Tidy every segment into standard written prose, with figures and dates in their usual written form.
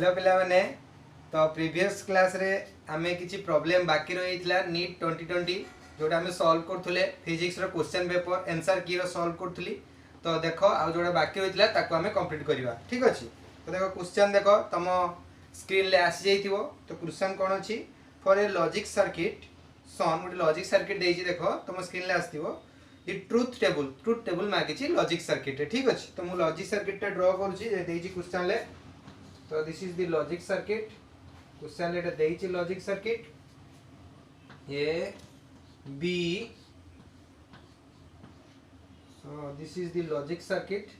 Hello पिला माने तो प्रीवियस क्लास रे आमे किछि प्रॉब्लम बाकी रहितला नीट 2020 जोटा आमे सॉल्व करथुले फिजिक्स रो क्वेश्चन पेपर आंसर की रो सॉल्व करथुली। तो देखो आ जोटा बाकी रहितला ताको आमे कंप्लीट करिवा। ठीक अछि। तो देखो क्वेश्चन देखो तम स्क्रीन ले आसी जाइथिबो। तो क्वेश्चन कोन अछि फॉर ए लॉजिक सर्किट सॉन गोटे लॉजिक सर्किट देछि देखो तम स्क्रीन ले आस्थिबो द ट्रुथ टेबल मागिछि लॉजिक सर्किट रे। ठीक अछि। तो मु लॉजिक सर्किट ड्रा करूछि देछि क्वेश्चन ले। तो this is the logic circuit question later देइछि logic circuit A B so this is the logic circuit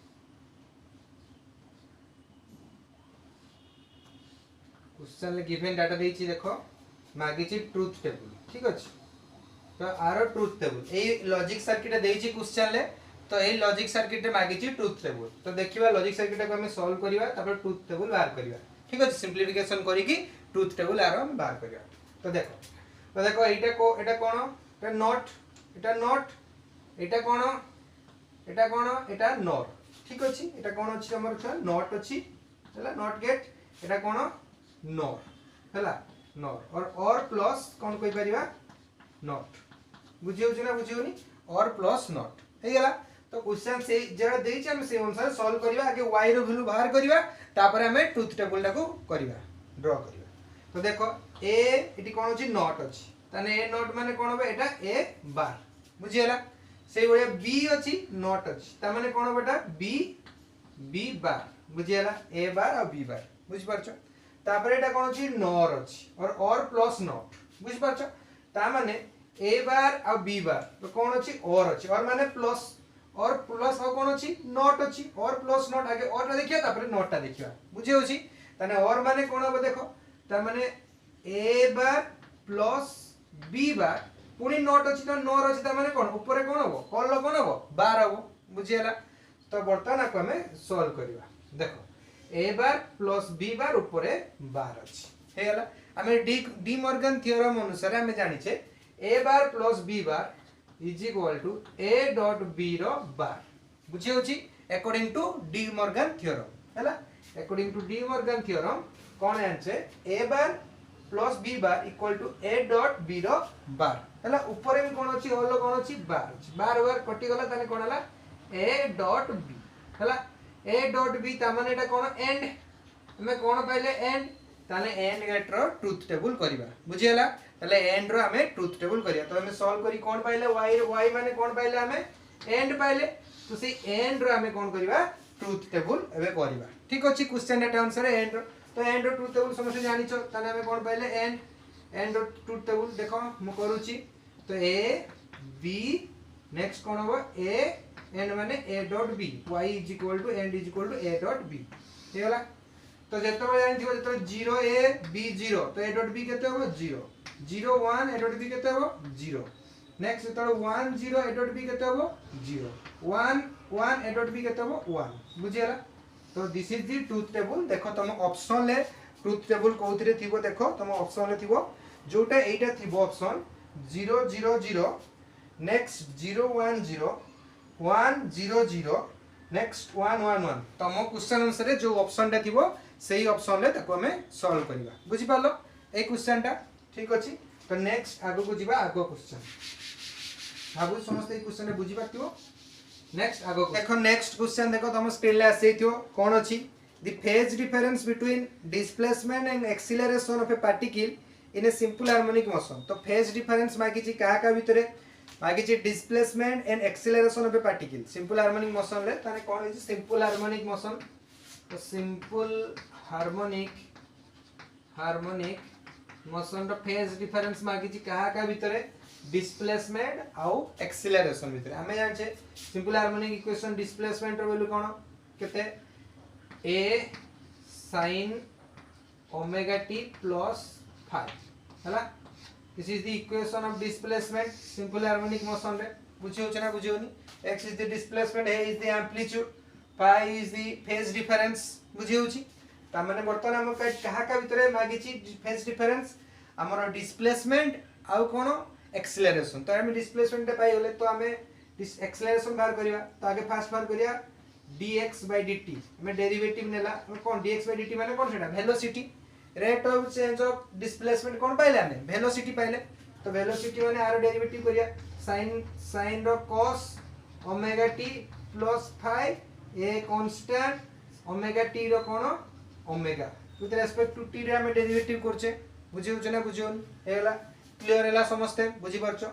question ले गिवन डाटा देइछि देखो मागिछि ट्रुथ टेबल। ठीक अछि। तो आरो ट्रुथ टेबल ए लॉजिक सर्किट देइछि क्वेश्चन ले। तो ए लॉजिक सर्किट रे मागिछि ट्रुथ टेबल। तो देखिबा लॉजिक सर्किट को हमें सॉल्व करिवा तापर ट्रुथ टेबल बाहर करिवा। ठीक अछि। सिंपलीफिकेशन करी कि ट्रुथ टेबल आरो हम बाहर करिवा। तो देखो एटा कोन एटा नॉट एटा नॉर। ठीक अछि। एटा कोन अछि हमर छ नॉट अछि हला not gate Etah cone nor हला नॉर और प्लस कोन कहि परिवा नॉट बुझियो छ ना बुझियोनी और प्लस नॉट हे गेला। तो क्वेश्चन से जरा देइछ हम से अनुसार सॉल्व करिवा। आगे y रो वैल्यू बाहर करिवा तापर हमें ट्रुथ टेबल टाको करिवा ड्रा करिवा। तो देखो a एटी कोन अछि नॉट अछि तने a नॉट माने कोन होबे एटा a बार बुझियला। से ओए b अछि नॉट अछि त माने कोन बेटा b बार बुझियला a बार और b बार बुझ परछो। तापर एटा कोन अछि नॉर अछि और प्लस नॉट बुझ परछो। ता माने a बार और b बार तो कोन अछि और माने प्लस और कोन अछि नॉट अछि और प्लस नॉट आगे और टा देखिया तापर नॉट टा देखिया बुझे होछि तने और माने कोन हो देखो ता माने a बार प्लस b बार पुनी नॉट अछि तो नॉर अछि ता माने कोन ऊपर कोन हो कॉल कोन हो बार हो बुझियला। तो बर्तन को हमें सॉल्व करिवा। देखो a बार प्लस b बार ऊपर बार अछि हे गेला। हमें डी मॉर्गन थ्योरम अनुसार हमें जानि छे a bar plus b bar is equal to a dot b रो बार बुझे होछि according to de Morgan theorem हैला। According to de Morgan theorem कोन answer a bar plus b bar equal to a dot b रो bar हैला। ऊपर में कोन अछि होलो कोन अछि बार कटि गला तने कोन हला a डॉट b हैला। a डॉट b ता माने एटा कोन एंड हमें कोन पाइले एंड ताले एंड गेट रो ट्रुथ टेबल करिवा बुझियला। ताले एंड रो हमें ट्रुथ टेबल करिया। तो हमें सॉल्व करी कोन पाइले y माने कोन पाइले हमें एंड पाइले। तो से एंड रो हमें कोन करिवा ट्रुथ टेबल एबे करिवा। ठीक अछि। क्वेश्चन डेटा अनुसार एंड रो तो एंड रो ट्रुथ टेबल समझ जानि छ ताले हमें कोन पाइले एंड रो ट्रुथ टेबल देखो मु करूची। तो a b नेक्स्ट कोन हो a एंड माने a dot b y is equal to and is equal to a dot b हे वाला। तो जेतो जानि थियो जेतो 0 a b 0 तो a डॉट b केते हो 0 0 1 a डॉट b केते हो 0 नेक्स्ट जेतो 1 0 a डॉट b केते हो 0 1 1 a डॉट b केते हो 1 बुझियला। तो this is the truth table. देखो तुम ऑप्शन ले ट्रुथ टेबल कोउथिरे थिबो देखो तुम ऑप्शन ले थिबो जोटा एटा थिबो ऑप्शन 0 0 0 नेक्स्ट 0 1 0 1 0 0 नेक्स्ट 1 1 1 तुम क्वेश्चन अनुसार जो ऑप्शन टा थिबो सेही ऑप्शन ले ताको हमें सॉल्व करिवा बुझि पालो ए क्वेश्चन टा। ठीक अछि। तो नेक्स्ट आगो को जिबा आगो क्वेश्चन आगो समस्त ए क्वेश्चन रे बुझि पातियो। नेक्स्ट आगो देखो नेक्स्ट क्वेश्चन देखो तुम स्क्रीन ले आसे थियो कोन अछि the phase difference between displacement and acceleration of A particle in a simple harmonic motion. तो फेज डिफरेंस मागी छि का भितरे मागी छि displacement and acceleration of A particle simple harmonic motion ले ताने कोन अछि सिंपल हार्मोनिक मोशन। तो सिंपल हार्मोनिक मोशन रो फेज डिफरेंस मागी छि का भितरे डिस्प्लेसमेंट आउ एक्सीलरेशन भितरे हमें जान छे सिंपल हार्मोनिक इक्वेशन डिस्प्लेसमेंट रो वैल्यू कोन केते a sin omega t plus phi हला। This is the equation of displacement simple harmonic motion रे बुझियो छ ना बुझियोनी x is the displacement a is the amplitude phi is the phase difference बुझियो छी। ता माने बर्तन हम का भितरे मागी छी फेज डिफरेंस हमर डिस्प्लेसमेंट आउ कोन एक्सीलरेशन। तो हम डिस्प्लेसमेंट पाई होले तो हमें एक्सीलरेशन बाहर करिवा। तो आगे फास्ट बाहर करिया dx by dt हमें डेरिवेटिव नेला कोन dx by dt माने कोन सेटा velocity rate of change of displacement कोन पाइले हमें वेलोसिटी पाइले तो वेलोसिटी माने आरो डेरिवेटिव करिया sin रो cos omega t plus phi a constant omega t रो कोन omega with respect to t रे हमें डेरिवेटिव करछे बुझियो छ ना बुझियो हेला क्लियर हेला समझते बुझी परछो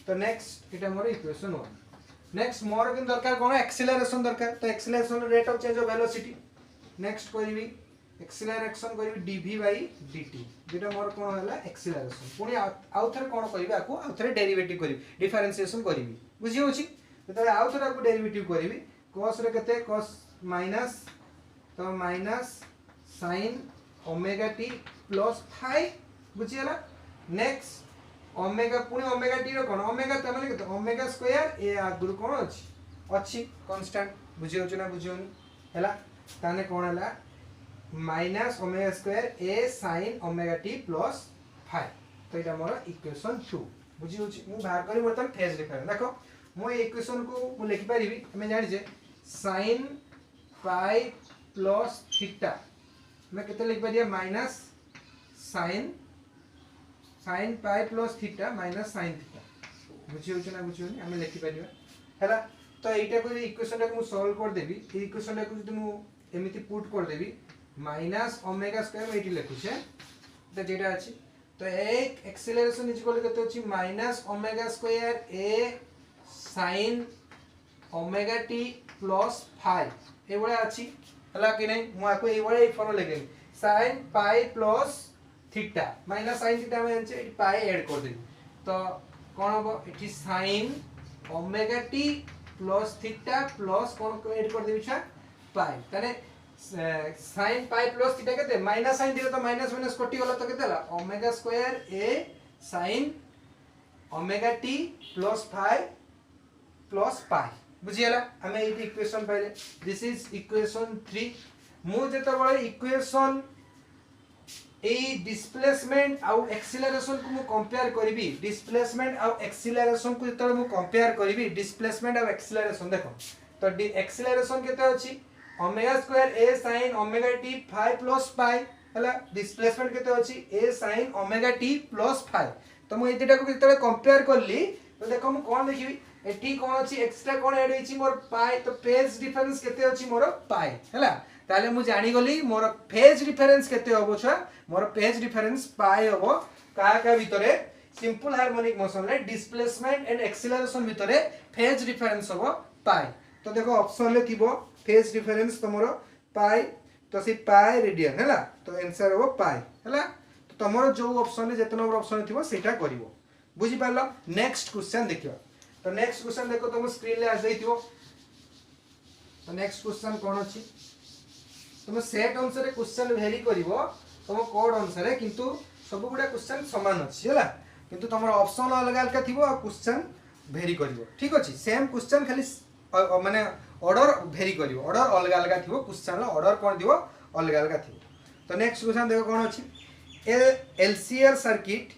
तो नेक्स्ट एटा मोर इक्वेशन 1 नेक्स्ट मोर किन दरकार कोन एक्सेलरेशन दरकार तो acceleration rate of change of velocity next करबी एक्सेलरेशन करबी dv by dt जेटा मोर कोन होला एक्सेलरेशन पुनी आउ थरे कोन करबी आकु आउ थरे डेरिवेटिव करबी डिफरेंशिएशन करबी बुझी होची तो आउ थरे आकु डेरिवेटिव करबी cos रे कते cos माइनस तो minus sin omega t plus phi बुझी होला नेक्स्ट ओमेगा पुनी ओमेगा t रो कोन ओमेगा त माने कते ओमेगा स्क्वायर ए आगुर कोन अछि अछि कांस्टेंट बुझी होची ना बुझियोनी हैला ताने कोन हैला माइनस ओमेगा स्क्वायर ए sin omega t plus phi तो एटा मोर इक्वेशन 2 बुझी होची मु बाहर करी बर्तन फेज डिफरेंस देखो मु इक्वेशन को मु लिखि परिबी हमें जानि जे sin पाई प्लस थीटा मैं केते लिख परिया minus sin pi plus theta minus sin theta बुझी होची ना बुझियोनी हमें लिखि परिबा हैला तो एटा को इक्वेशन को मु सॉल्व कर देबी ए इक्वेशन को जदि मु एमिति पुट कर देबी माइनस ओमेगा स्क्वायर एटी लिखुछे तो जेटा अछि तो एक एक्सेलरेशन इज इक्वल केते अछि माइनस ओमेगा स्क्वायर ए sin omega t plus phi ए बळे अछि हला कि नै मु आको ए बळे फॉर्म लेके sin pi plus theta minus sin theta में अछि एटी पाई ऐड कर देबी तो कोन हो एटी sin omega t plus theta plus कोन ऐड कर देबी छ पाई तने sin पाई प्लस थीटा केते माइनस sin दिले तो माइनस माइनस कटि होला तो केते ला omega square a sin omega t plus phi plus pi बुझियला हमें एटी इक्वेशन पाइले दिस इज इक्वेशन 3 मु जेते बळे इक्वेशन ए डिस्प्लेसमेंट आउ एक्सेलरेशन को मु कंपेयर करबी डिस्प्लेसमेंट आउ एक्सेलरेशन को जेते मु कंपेयर करबी डिस्प्लेसमेंट आउ एक्सेलरेशन देखो तो एक्सेलरेशन केते अछि omega square a sin omega t phi plus pi हला डिस्प्लेसमेंट केते अछि a sin omega t plus phi तो मु एतिटा को जेते कंपेयर करली तो देखो मु कोन देखिबी एटी कोन अछि एक्स्ट्रा कोन ऐड होइछि मोर पाई तो फेज डिफरेंस केते अछि मोर पाई हला ताले मु जानि गली मोर फेज डिफरेंस केते होबो छ मोर फेज डिफरेंस पाई होबो का भितरे सिंपल हार्मोनिक मोशन रे डिस्प्लेसमेंट एंड एक्सेलरेशन भितरे फेज डिफरेंस होबो पाई तो देखो ऑप्शन ले थिबो फेज डिफरेंस तमरो पाई तो से पाई रेडियन हला तो आंसर होबो पाई हला तो तमरो जो ऑप्शन ले जते नंबर ऑप्शन थिबो सेटा करिवो बुझि पारलो नेक्स्ट क्वेश्चन देखियो तो नेक्स्ट क्वेश्चन देखो तुम स्क्रीन ले आ जाइथिबो तो नेक्स्ट क्वेश्चन कोन अछि तुम सेट अनुसार क्वेश्चन वेरी करिवो तुम कोड अनुसार किंतु सब गुडा क्वेश्चन समान अछि हला किंतु तमरो ऑप्शन अलग अलग थिबो आ क्वेश्चन वेरी करिवो ठीक अछि सेम क्वेश्चन खाली माने ऑर्डर वेरी करिवो ऑर्डर अलग अलग थिबो क्वेश्चन ऑर्डर कोन दिबो अलग अलग थिबो तो नेक्स्ट क्वेश्चन देखो कोन अछि LCR circuit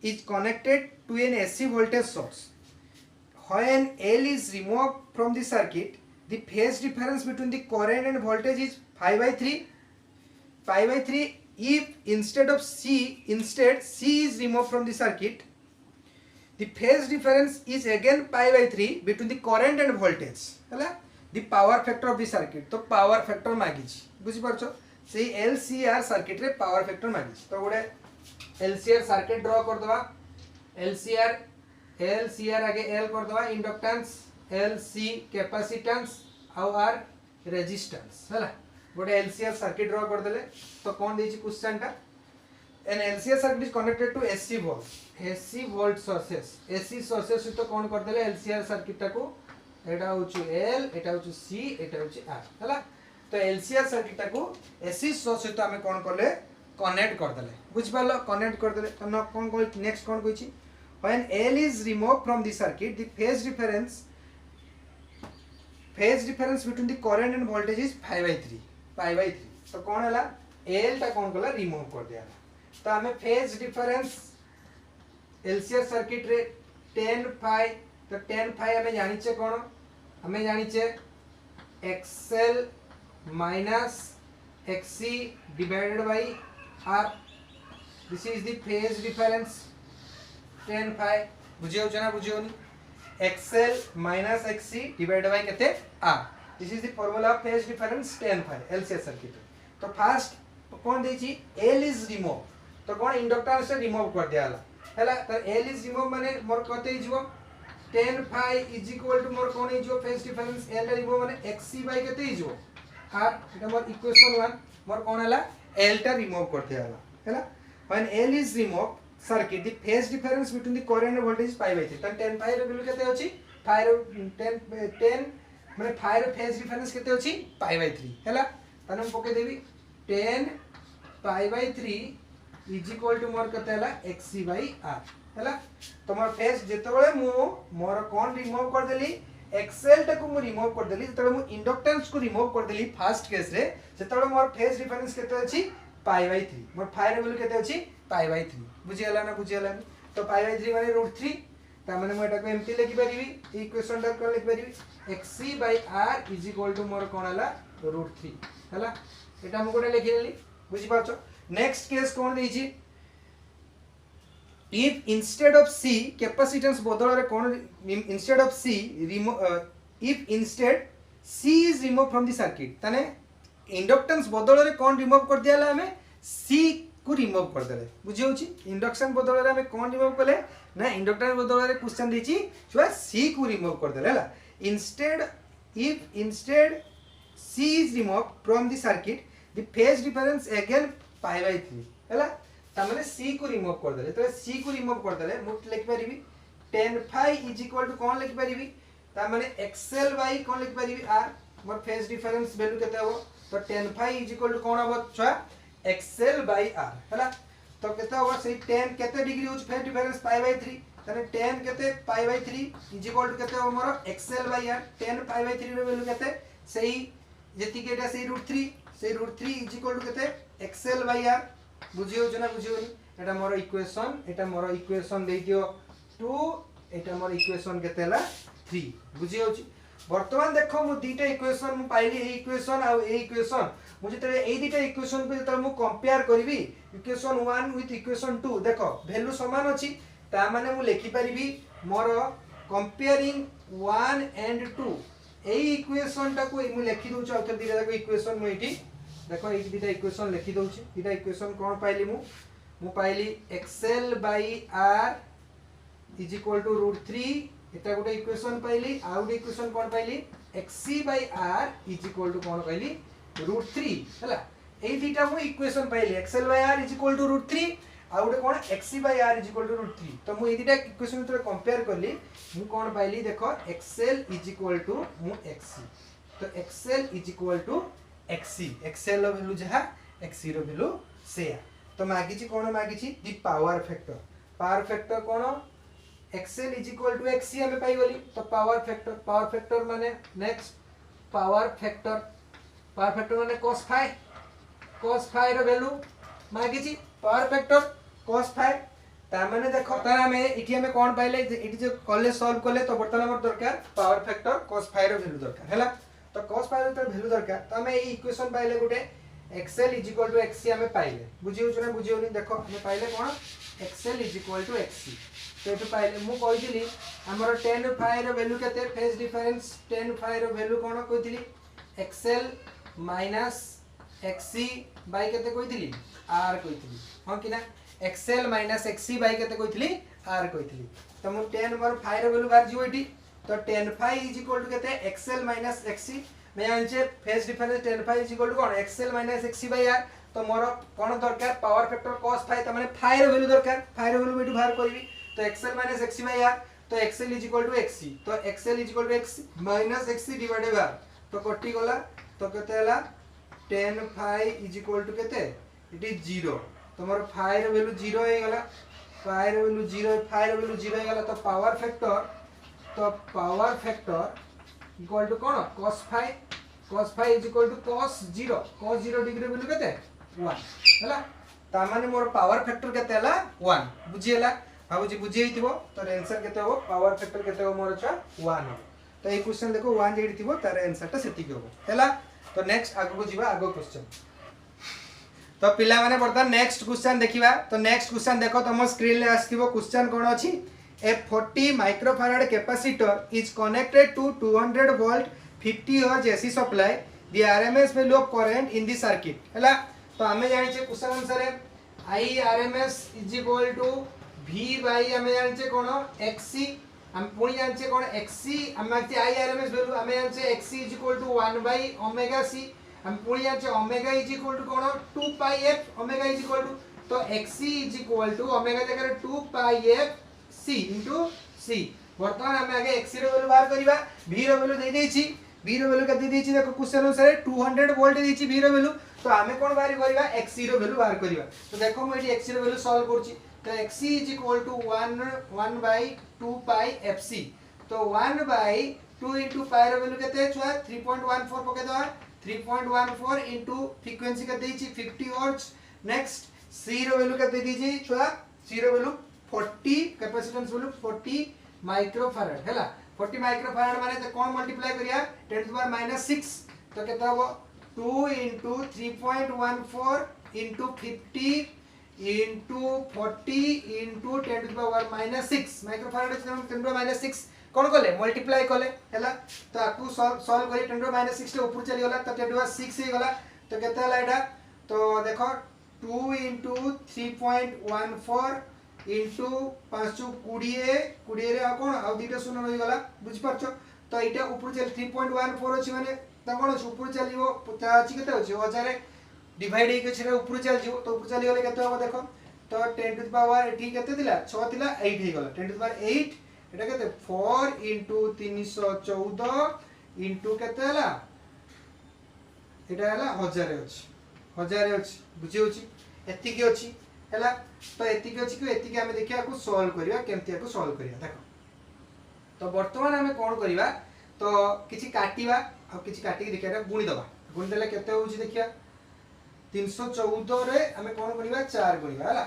is connected to an AC voltage source when L is removed from the circuit the phase difference between the current and voltage is pi by 3 if instead C is removed from the circuit the phase difference is again pi by 3 between the current and voltage हला the power factor of the circuit तो power factor मागी बुझी परछो से LCR circuit रे power factor मागी तो गोटे LCR circuit draw कर दवा LCR आगे L कर दवा इंडक्टेंस LC कैपेसिटेंस और R रेजिस्टेंस हला गोटे LCR सर्किट ड्रा कर देले तो कोन देछि क्वेश्चन टा an LCR circuit is connected to AC volt sources तो कोन कर देले LCR सर्किट टा को एटा होछु L एटा होछु C एटा होछु R हला तो LCR सर्किट को AC सोर्स सहित हमें कोन करले कनेक्ट कर देले बुझ पालो कनेक्ट कर देले तो कोन कोइ नेक्स्ट कोन कोइछि when L is removed from the circuit the phase difference between the current and voltage is pi by 3 तो कोन हला L ता कोन कला रिमूव कर दिया तो हमें फेज डिफरेंस LCR सर्किट रे 10 phi तो 10 phi हमें जानि छे कोन हमें जानि छे XL minus XC divided by R this is the phase difference tan phi बुझियो ना बुझियोनी XL minus XC divided by केते R this is the formula of phase difference tan phi LCR circuit. तो फास्ट कोन देछि L is remove तो कोन inductance से remove कर दियाला हैला तो एल इज रिमूव माने मोर कते हिजो tan phi is equal to मोर कोन हिजो फेज डिफरेंस एल रिमूव माने xc बाय केते हिजो आर एटा मोर इक्वेशन 1 मोर कोन हला एल टा रिमूव कर दियाला हैला when L is remove circuit the phase difference between the current and voltage pi by 3 tan phi रो वैल्यू केते अछि 5 रो 10 माने 5 रो फेज डिफरेंस केते अछि पाई बाय 3 हैला तने हम पके देबी tan pi by 3 is equal to मोर केते हला xc बाय r हैला तो मोर फेज जेतबेले मु मोर कोन रिमूव कर देली एक्सेल टा को मु रिमूव कर देली जेतबेले मु इंडक्टेंस को रिमूव कर देली फर्स्ट केस रे जेतबेले मोर फेज डिफरेंस केते अछि पाई बाय 3 मोर 5 रो वैल्यू केते अछि पाई बाय 3 बुझि हला ना तो पाई बाय 3 माने √3 ता माने म एटा को एम्प्टी लिखि परिबी इक्वेशन टा को लिखि परिबी xc by r is equal to मोर कोन हला √3 हला एटा हम कोटे लिखि लेली बुझि पाछो। नेक्स्ट केस कोन दै छी if instead of c capacitance बदल रे कोन instead of c if instead c is removed from the circuit तने इंडक्टेंस बदल रे कोन रिमूव कर दियाला हमें c को रिमूव कर देले बुझि होची इंडक्शन बदल रे हमें कोन रिमूव करले ना इंडक्टेंस बदल रे क्वेश्चन दै छी छुआ c को रिमूव कर देले हला instead c is removed from the circuit the phase difference again pi by 3 हला तामने c को रिमूव कर देले तो c को रिमूव कर देले मु लिख परिबी tan phi is equal to कोन लिख परिबी तामने xl बाय कोन लिख परिबी r मोर फेज डिफरेंस वैल्यू केते हो तो tan phi is equal to कोन हो छुआ xl बाय r हला तो केते हो से tan केते डिग्री होच फेज डिफरेंस पाई बाय 3 तने tan केते pi by 3 is equal to केते हो मोर xl by r tan pi by 3 रो वैल्यू केते सही जेति केटा सही √3 इज इक्वल टू केते xl बाय r बुझियो जना बुझियोनी एटा मोर इक्वेशन देइ दियो 2 एटा मोर इक्वेशन केतेला 3 बुझियो छी। वर्तमान देखो मु दीटा इक्वेशन मु पाइली ए इक्वेशन आ ए इक्वेशन मु जते ए दीटा इक्वेशन पे जते मु कंपेयर करबी इक्वेशन 1 विथ इक्वेशन 2 देखो वैल्यू समान अछि ता माने मु लिखि परिबी मोर कंपेयरिंग 1 एंड 2 ए इक्वेशन टा को मु लिखि दउ छ अथर दीटा को इक्वेशन मु एठी देखो एक दीटा इक्वेशन लिखि दउ छी दीटा इक्वेशन कोन पाइली मु पाइली xl by r is equal to √3 एटा गोटे इक्वेशन पाइली आ गोटे इक्वेशन कोन पाइली xc by r is equal to कोन पाइली √3 हला ए दीटा मु इक्वेशन पाइली xl by r is equal to √3 आ गोटे कोन xc by r is equal to √3 तो मु ए दीटा इक्वेशन तो कंपेयर करली मु कोन पाइली देखो xl इज इक्वल टू मु xc तो xl is equal to xc xl रो वैल्यू जहा xc रो वैल्यू सेया तो मागिची कोन मागिची दी पावर फैक्टर कोन xl is equal to xc हमें पाई गली तो पावर फैक्टर माने नेक्स्ट पावर फैक्टर माने cos phi रो वैल्यू मागिची पावर फैक्टर cos phi ता माने देखो ता हमें इठी हमें कोन पाइले इठी जो कॉलेज सॉल्व करले तो बर्तन हमर दरकार पावर फैक्टर cos phi रो वैल्यू दरकार हैला तो cos phi रो वैल्यू दरकार तो हमें ई इक्वेशन पाइले गुटे xl is equal to xc हमें पाइले बुझियो छ ना बुझियो नि देखो हमें पाइले कोन xl is equal to xc तो एतो पाइले मु कहिदिली हमर tan phi रो वैल्यू केते फेज डिफरेंस tan phi रो वैल्यू कोन कहिदिली xl माइनस xc बाय केते कहिदिली r कहिदिली हां कि ना xl माइनस xc बाय केते कहिदिली r कहिदिली तो मु tan मोर phi रो वैल्यू बाहर जियो एटी तो tan phi is equal to केते xl माइनस xc मैं आंचे phase difference tan phi is equal to कोन xl minus xc by r तो मोर कोन दरकार पावर फैक्टर cos phi त माने phi रो वैल्यू दरकार phi रो वैल्यू एटू बाहर करबी तो xl minus xc by r तो xl is equal to xc तो xl is equal to x minus xc divided by तो कटि गला तो केते हला tan phi is equal to केते इट इज 0 तो मोर phi रो वैल्यू 0 हे गला phi रो वैल्यू 0 हे गला तो पावर फैक्टर इक्वल टू कोन cos phi is equal to cos 0 degree value केते 1 हला ता माने मोर पावर फैक्टर केते हला 1 बुझियला बाबूजी बुझियैतिबो तो आंसर केते हो पावर फैक्टर केते हो मोर छ 1 हो तो ये क्वेश्चन देखो 1 जेडी थिबो तार आंसरटा सेतिक होबो हैला। तो नेक्स्ट आगो को जीवा आगो क्वेश्चन। तो पिला माने बर्तमान नेक्स्ट क्वेश्चन देखिबा। तो नेक्स्ट क्वेश्चन देखो तुम स्क्रीन ले आस्थिबो। क्वेश्चन कोन अछि a 40 microfarad capacitor is connected to 200 volt 50 hertz AC supply the RMS value of current in the circuit हैला। तो हमें जानि छे क्वेश्चन अनुसार I RMS is equal to v by हमें जानि छे कोन xc हम पुणी जानि छे कोन xc हम मानते आई आरएमएस वैल्यू हमें जानि छे xc is equal to 1 by omega c हम पुणी जानि छे ओमेगा इज इक्वल टू कोन 2 pi f omega is equal to तो xc is equal to omega जगह 2 pi f c into c। वर्तमान हमें आगे xc रो वैल्यू बाहर करिबा। v रो वैल्यू दे देछि v रो वैल्यू कते देछि देखो क्वेश्चन अनुसार 200 वोल्ट देछि v रो वैल्यू। तो हमें कोन बाहर करिबा xc रो वैल्यू बाहर करिबा। तो देखो मैं एटी xc रो वैल्यू सॉल्व करछि। तो xc is equal to 1 by 2 pi fc। तो 1 बाय 2 इनटू पाई रो वैल्यू कते छुआ 3.14 पके दवा 3.14 इनटू फ्रीक्वेंसी कते देछि 50 हर्ट्ज। नेक्स्ट c रो वैल्यू कते देछि छुआ c रो वैल्यू 40 कैपेसिटेंस वैल्यू 40 माइक्रोफैराड हैला। 40 माइक्रोफैराड माने तो कोन मल्टीप्लाई करिया 10 टू पावर -6 तो केते होबो 2 into 3.14 into 50 into 40 into 10 to power -6 microfarad 10 to power -6 कोन कोले मल्टीप्लाई कोले हैला। तो आकु सॉल्व करी 10 टू पावर -6 के ऊपर चली गला तो 10 टू पावर 6 हे गला। तो केते हला एटा तो देखो 2 इनटू 3.14 इनटू 520 रे कोन आ दीटा शून्य रही गला बुझ परछो। तो एटा ऊपर चल 3.14 अछि माने त कोन अछि ऊपर चलियो अछि केते अछि 1000 डिवाइड हे के ऊपर चल जिवो। तो ऊपर चली गले केते हो देखो तो 10 टू द पावर एठी केते दिला 6 दिला 8 हे गला 10 टू द पावर 8 एटा केते 4 इनटू 314 इनटू केते हला एटा हला 1000 अछि बुझी होछि एति के अछि हैला। तो एति के अछि कि एति के हमें देखिया को सॉल्व करिया केमतिया को सॉल्व करिया देखो। तो वर्तमान हमें कोन करिवा तो किछि काटिबा आ किछि काटि के देखिया गुणी दबा गुणी देले केते होछि देखिया 314 रे हमें कोन करिवा 4 करिवा हैला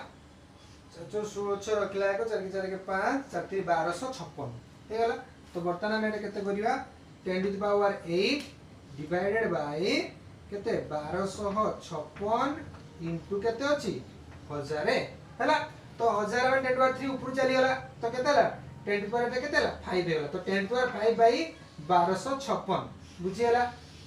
4 रखला को 4 के 5 4 3 1256 हे गला। तो वर्तमान हमें केते करिवा 10 to the power 8 divided by केते 1256 इनटू केते अछि 1000 हैला। तो 1000 में 10 टू पावर 3 ऊपर चली गला तो केते हला 10 टू पावर केते हला 5 हे गला। तो 10 टू पावर 5 बाय 1256 बुझी हला।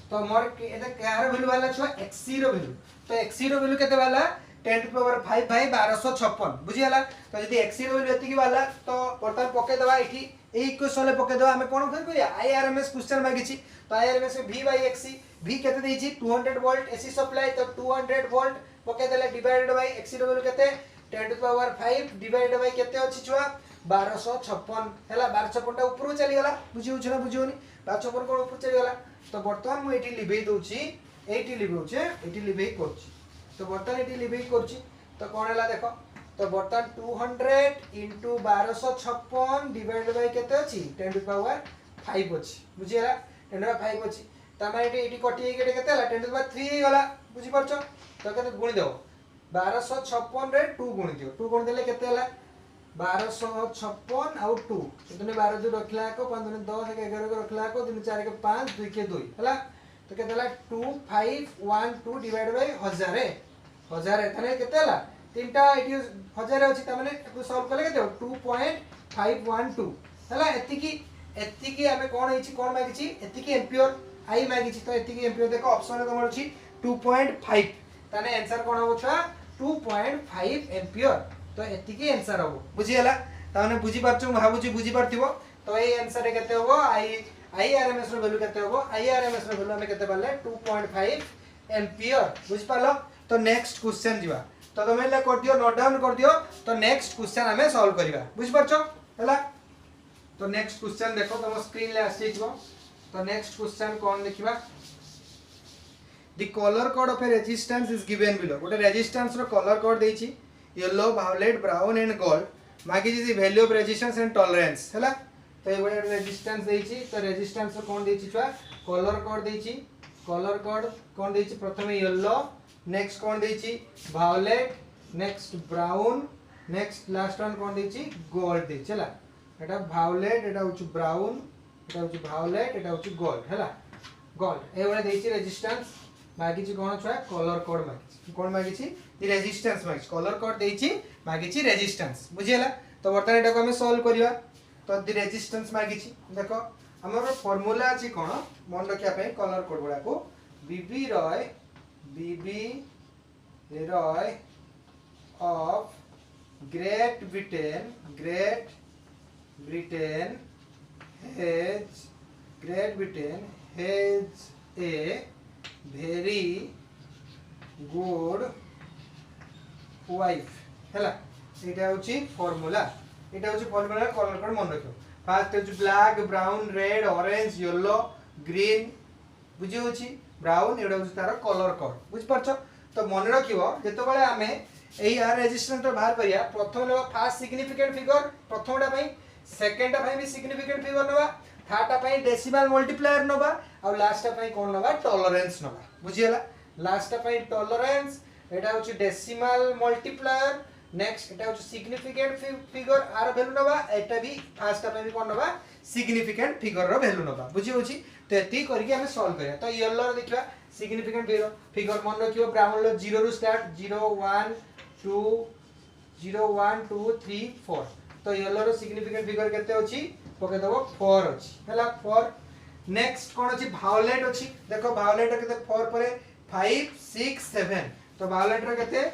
तो मोर एटा कार वैल्यू वाला छ xc रो वैल्यू। तो xc रो वैल्यू केते वाला 10 टू पावर 5 बाय 1256 बुझी हला। तो यदि xc रो वैल्यू एति की वाला तो वर्तमान पके दवा एठी एई क्वेश्चन ले पके दवा हमें कोन कर करिया आईआरएमएस क्वेश्चन मागी छी। तो आईआरएमएस में v बाय xc v केते देई छी 200 वोल्ट एसी सप्लाई। तो 200 वोल्ट पके देले डिवाइडेड बाय xc रो वैल्यू केते 10 टू पावर 5 डिवाइडेड बाय केते अछि छुआ 1256 हैला। 1256 टा ऊपर चली गला बुझी होछ ना बुझियोनी 1256 कोन ऊपर चली गला। तो वर्तमान मु एठी लिबेई दोछि एठी लिबेउछे एठी लिबेई करछि। तो वर्तमान एठी लिबेई करछि तो कोन हला देखो। तो वर्तमान 200 इनटू 1256 डिवाइडेड बाय केते अछि 10 टू पावर 5 अछि बुझी हला 10 टू पावर 5 अछि। त माने एठी कटि के केते हला 10 टू पावर 3 हे गला बुझी परछो। तो केते गुणी देबो 1256 रे 2 गुणी दियो 2 गुणी देले केते हला 1256 आउ 2 इतने 12 जो रखला को 5 दुने 10 के 11 को रखला को 3 4 के 5 2 के 2 हला। तो केते हला 2512 डिवाइड बाय 1000 एथने केते हला तीनटा एटी 1000 अछि त माने को सॉल्व करले केते 2.512 हला। एति की हमें कोन हिची कोन मागी छी एति की एम्पियर आई मागी छी। तो एति की एम्पियर देखो ऑप्शन रे तमर छी 2.5 ताने आंसर कोन हो छा 2.5 एम्पियर। तो एति की आंसर हो बुझी हला ताने बुझी परछु भाबुची बुझी परथिबो। तो ए आंसर रे केते हो आईआरएमएस रो वैल्यू केते हो आईआरएमएस रो वैल्यू हमें केते पाले 2.5 एम्पियर बुझ पालो। तो नेक्स्ट क्वेश्चन जीवा तो तुम ले कर दियो नोट डाउन कर दियो। तो नेक्स्ट क्वेश्चन हमें सॉल्व करिवा बुझ परछो हला। तो नेक्स्ट क्वेश्चन देखो तुम स्क्रीन ले आसी छिबो। तो नेक्स्ट क्वेश्चन कोन देखिबा The color code of a resistance is given below. गोटे रेजिस्टेंस रो कलर कोड देछि yellow violet brown and gold मागी the value of resistance and tolerance हैला। तो ये गोटे रेजिस्टेंस देछि तो रेजिस्टेंस रो कोन देछि छुआ कलर कोड देछि कलर कोड कोन देछि प्रथमे येलो नेक्स्ट कोन देछि violet next brown next last one कोन देछि गोल्ड देछि हैला। एटा वायलेट एटा होछ ब्राउन एटा होची वायोलेट एटा होची गोल्ड हैला गोल्ड ए वाला देछि रेजिस्टेंस मागिछि कोन छुआ कलर कोड मागिछि कोन मागिछि दी रेजिस्टेंस मागिछि कलर कोड देछि मागिछि रेजिस्टेंस बुझियला तो बर्तन एटा को हम सॉल्व करिवा तो दी रेजिस्टेंस मागिछि देखो हमर फार्मूला अछि कोन मन रखिया पे कलर कोड गुडा को B B Roy of Great Britain has a very good wife हैला एटा होची फार्मूला कलर कोड मन रखियो फर्स्ट होची black brown red orange yellow green बुझी होची ब्राउन एटा होची तार कलर कोड बुझ परछ तो मन रखियो जेतो बेले हमें एई आर रेजिस्टेंस तो बाहर करिया प्रथम लेवा फर्स्ट सिग्निफिकेंट फिगर प्रथमटा पई सेकंडटा पई भी सिग्निफिकेंट फिगर नवा थर्डटा पई डेसिमल मल्टीप्लायर नवा और लास्टटा पई कोन नवा टॉलरेंस नवा बुझियला लास्टटा पई टॉलरेंस एटा होची डेसिमल मल्टीप्लायर नेक्स्ट एटा होची सिग्निफिकेंट फिगर आर वैल्यू नवा एटा भी फर्स्टटा पई भी कोन नवा सिग्निफिकेंट फिगर रो वैल्यू नवा बुझी होची तो एती करके हमें सॉल्व करिया तो येलो रो देखिबा सिग्निफिकेंट फिगर मन रखियो ब्राउन लो 0 रो स्टार्ट 0 1 2 0 1 2 3 4 तो येलो रो सिग्निफिकेंट फिगर केते होची पके दबो 4 अछि हैला 4 नेक्स्ट कोन अछि वायोलेट अछि देखो वायोलेट रो केते 4 परे 5 6 7 तो वायोलेट रो केते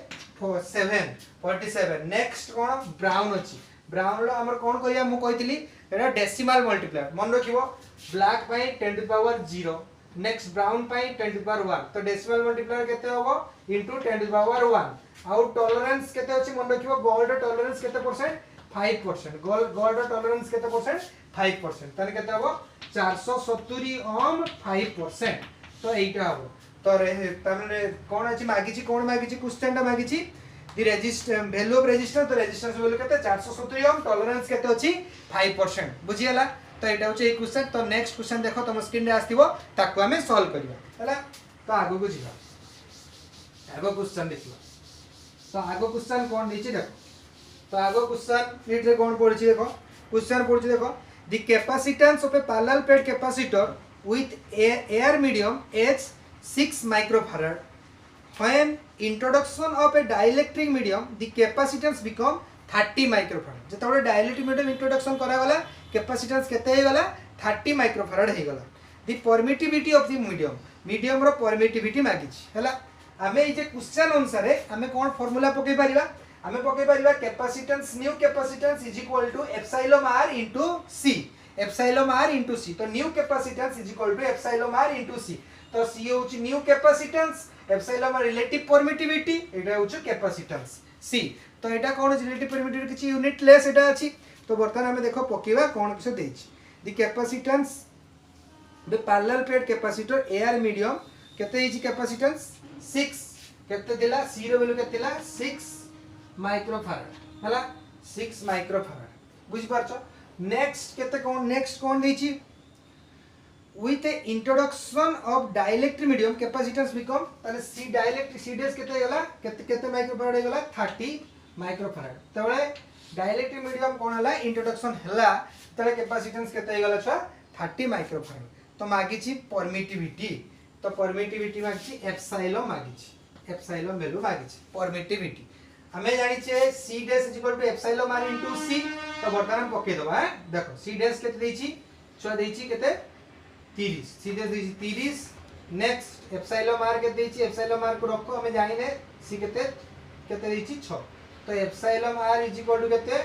4 7 47 नेक्स्ट कोन ब्राउन अछि ब्राउन रो हमर कोन करिया मु कहितली एटा डेसिमल मल्टीप्लायर मन रखिबो ब्लैक पई 10 टू पावर 0 नेक्स्ट ब्राउन पई 10 टू पावर 1 तो डेसिमल मल्टीप्लायर केते होबो into 10 to power 1 out tolerance केते अछि मन रखिबो गोल्ड टॉलरेंस केते परसेंट 5% गोल्ड टॉलरेंस केते परसेंट 5% तने केते होबो 470 ओम 5% तो एटा होबो तो तने कोन अछि मागिछि क्वेश्चनटा मागिछि the resistance value of resistance तो रेजिस्टेंस वैल्यू केते 470 ओम टॉलरेंस केते अछि 5% बुझियला तो एटा होछि ए क्वेश्चन तो नेक्स्ट क्वेश्चन देखो तुम स्क्रीन रे आस्थिबो ताको हमें सॉल्व करिया हैला तो आगो को जिबा आगो क्वेश्चन देखिबा तो आगो क्वेश्चन कोन दिछि देखो तो आगो क्वेश्चन नीट रे कोन पढछि देखो क्वेश्चन पढछि देखो the capacitance of A parallel plate capacitor with air medium is 6 microfarad when introduction of a dielectric medium the capacitance become 30 microfarad जेतबे dielectric medium introduction करा गला कैपेसिटेंस केते हे गला 30 माइक्रोफैराड हे गला the permittivity of the medium रो permittivity मागिछि हैला हमें ई जे क्वेश्चन अनुसार हमें कोन फार्मूला पके परिबा हमें पके परिबा capacitance new capacitance is equal to epsilon r into c epsilon r into c तो new capacitance is equal to epsilon r into c तो c होची new capacitance epsilon r relative permittivity एटा होची कैपेसिटेंस c तो एटा कोन relative permittivity किछि unitless एटा अछि तो बर्तन हमें देखो पकेवा कोन किछ देछि the capacitance the parallel plate capacitor air medium केते हिची कैपेसिटेंस 6 केते दिला c रो वैल्यू केते दिला 6 माइक्रोफैराड हला 6 माइक्रोफैराड बुझ पारछो नेक्स्ट कोन देछि with the introduction of dielectric medium capacitance become ताले c dielectric c dash केते गला केते माइक्रोफैराड हे गला 30 माइक्रोफैराड तबले डाइलेक्ट्रिक मीडियम कोन हला इंट्रोडक्शन हला तले कैपेसिटेंस केते हे गला छ 30 माइक्रोफैराड तो मागिछि परमिटिविटी तो परमिटिविटी मागिछि एप्सिलॉन वैल्यू मागिछि परमिटिविटी हमें जानि छे c dash is equal to epsilon r into c तो बर्तमान पके दबा देखो c डैश केते देछि छ देछि केते 30 c डैश देछि 30 नेक्स्ट एप्सिलॉन r केते देछि एप्सिलॉन r को रखो हमें जानि ने c केते देछि 6 तो epsilon r is equal to केते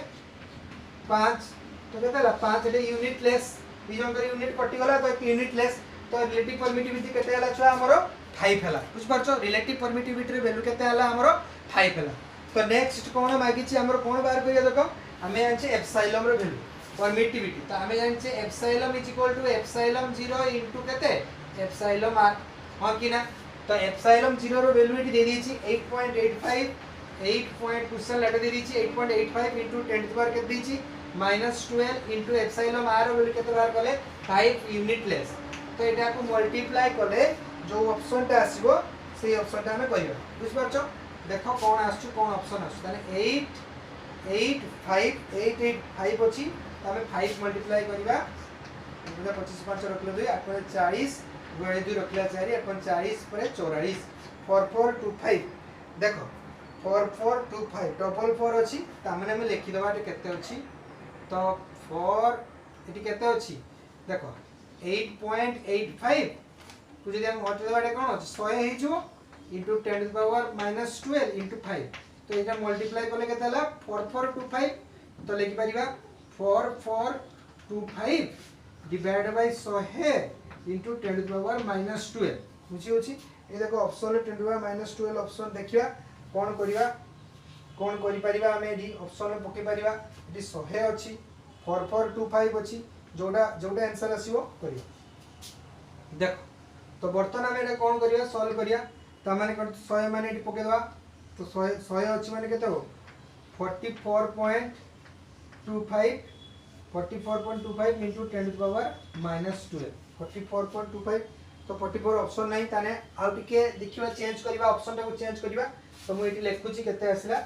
5 तो केते ला 5 एटे यूनिट लेस ई जंकर यूनिट कटि गला तो यूनिट लेस तो रिलेटिव परमिटिविटी केते हला छ हमरो 5 हला बुझ परछो रिलेटिव परमिटिविटी रे वैल्यू केते हला हमरो 5 हला तो नेक्स्ट कोन मागी छी हमरो कोन बाहर करिया देखो हमें जानछे एप्सिलॉन रो वैल्यू परमिटिविटी तो हमें जानछे epsilon is equal to epsilon 0 into केते एप्सिलॉन r हां कि ना तो एप्सिलॉन 0 रो वैल्यू इटी दे दी छी 8.85 8 पॉइंट क्वेश्चन लेटर दे दी छी 8.85 इनटू 10 टू पावर केते दी छी -12 इनटू एप्सिलॉन r वैल्यू केते बाहर कले 5 यूनिट लेस तो एटा को मल्टीप्लाई कले जो ऑप्शन ता आसीबो से ऑप्शन ता हमें करियो बुझ परछो देखो कोन आछू कोन ऑप्शन आछू ताने 8 8 5 8 8 5 अछि त हमें 5 मल्टीप्लाई करिबा 25 5 रखले 2 8 40 गणे 2 रखला 4 8 40 पर 44 4425 देखो 4425 डबल 4 अछि ता माने हम लिखि दबा केते अछि तो 4 एटी केते अछि देखो 8.85 को जदि हम हटे दबा कोन अछि 100 हे जो into 10 to the power minus 12 into 5 तो एटा मल्टीप्लाई करले केते हला 4425 तो लिखि परिबा 4425 divide by 100 into 10 to the power minus 12 बुझी होची ए देखो option 10 to the power minus 12 option देखिया कोन करि परिबा हमें एडी ऑप्शन में पके परिबा एडी 100 अछि 4425 अछि जोडा आंसर आसीबो करियो देखो तो बर्तन हमें एटा कोन करिया सॉल्व करिया त माने 100 माने एटी पके दवा तो 100 अछि माने केते हो 44.25 into 10 to the power minus 12 44.25 तो 44 ऑप्शन नहीं ताने आ टिके देखिबा चेंज करबा ऑप्शन को चेंज करबा तो मु एटी लेखुची केते आसीला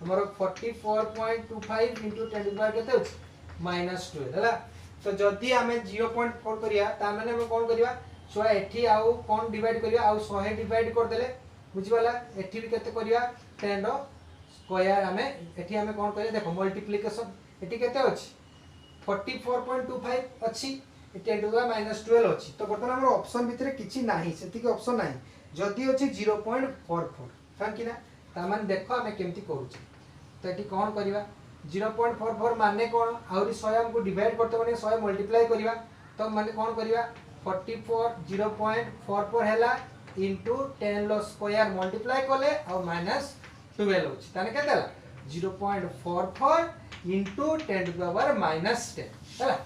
हमर 44.25 into 10 to the power केते minus 12 हला तो जदी हमें 0.4 करिया ता माने हम कोन करिया 100 एठी आउ कोन डिवाइड करिया आउ 100 डिवाइड कर देले बुझिबाला एठी भी केते करिया 10 रो स्क्वायर हमें एठी हमें कोन करिया देखो मल्टीप्लिकेशन एठी केते अछि 44.25 अछि 10 to the minus 12 अछि तो बर्तन हमर ऑप्शन भितरे किछि नाही सेति के ऑप्शन नाही जदी अछि 0.44 हम कि ना ता मान देखो हमें केमती करू तो एठी कोन करिवा 0.44 माने कोन आउरी 100 हमको डिवाइड करते माने 100 मल्टीप्लाई करिवा तो माने कोन करिवा 44 0.44 हैला into 10 लो स्क्वायर मल्टीप्लाई करले और माइनस 12 होछि ताने केतेला 0.44 into 10 to the power minus 10 हैला